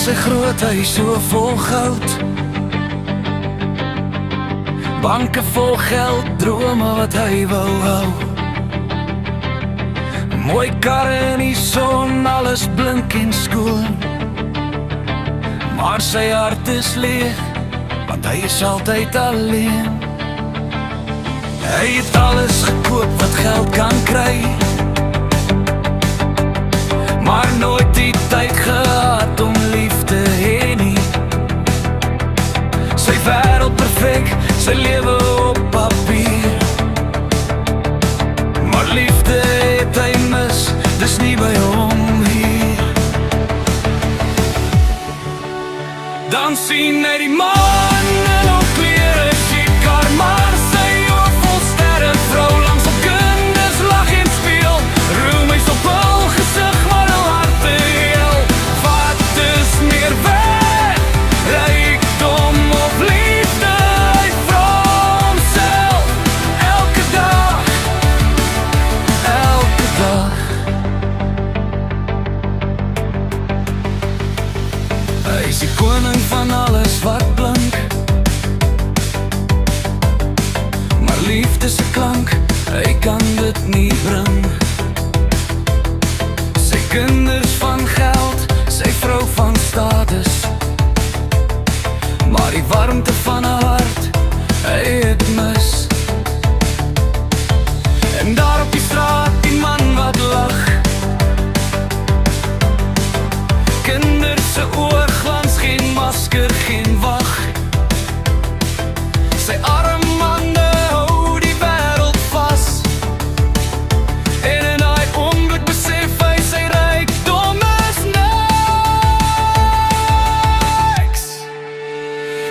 sy groot huis so vol goud, banke vol geld, drome wat hy wou hou. Mooi karre in die son, alles blink en skoon, maar sy hart is leeg, want hy is altyd alleen. Hy het alles gekoop wat geld kan kry, maar nooit die tyd gehad om lief te hê nie. Sy wêreld perfek, sy lewe op papier, maar liefde het hy mis, dis nie by hom hier. Dan sien hy die maan in haar klere, chic maar sy oor vol sterre, vrou langs op kinders lag en speel, roemies op hul gesig, maar hul harte heel. Wat is meer werd, rykdom of liefde? Hy vra homself elke dag, elke dag. Hy is die koning van alles wat blink, maar liefde se klank, hy kan dit nie bring. Sy kinders van geld, sy vrou van status, maar die warmte van haar hart, hy het mis. En daar op die straat, die man wat lag, kinders se oorglans, geen masker, geen wag. Sy arme hande hou die wêreld vas, en in daai oomblik besef hy sy rykdom is niks.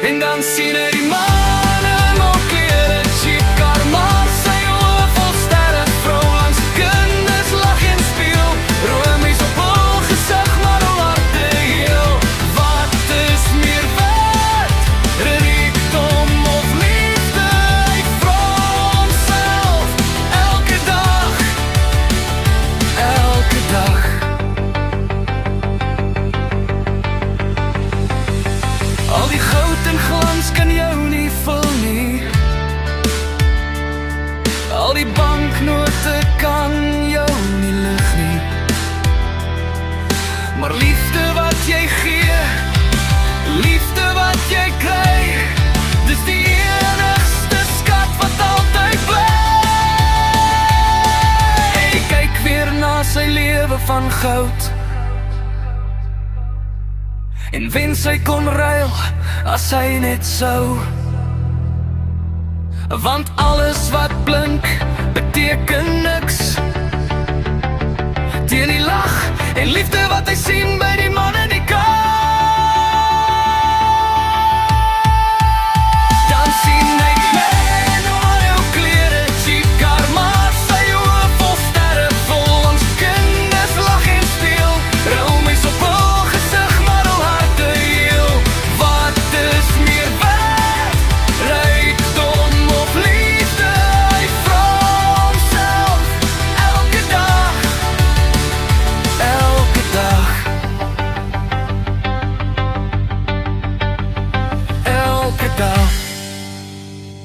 En dan sien hy die maan in haar klere, chic maar sy oë vol sterre, vrou langs kinders lag en speel, roemies op hul gesig, maar hul harte heel. Wat is meer werd, rykdom of liefde? Hy vra homself elke dag, elke dag. Al die goud en glans kan jou nie vul nie, al die banknote kan jou nie lig nie, maar liefde wat jy gee, liefde wat jy kry, dis die enigste skat wat altyd bly. Hy kyk weer na sy lewe van goud, en wens hy kon ruil as hy net sou, want alles wat blink beteken niks teen die lag en liefde wat hy sien by die man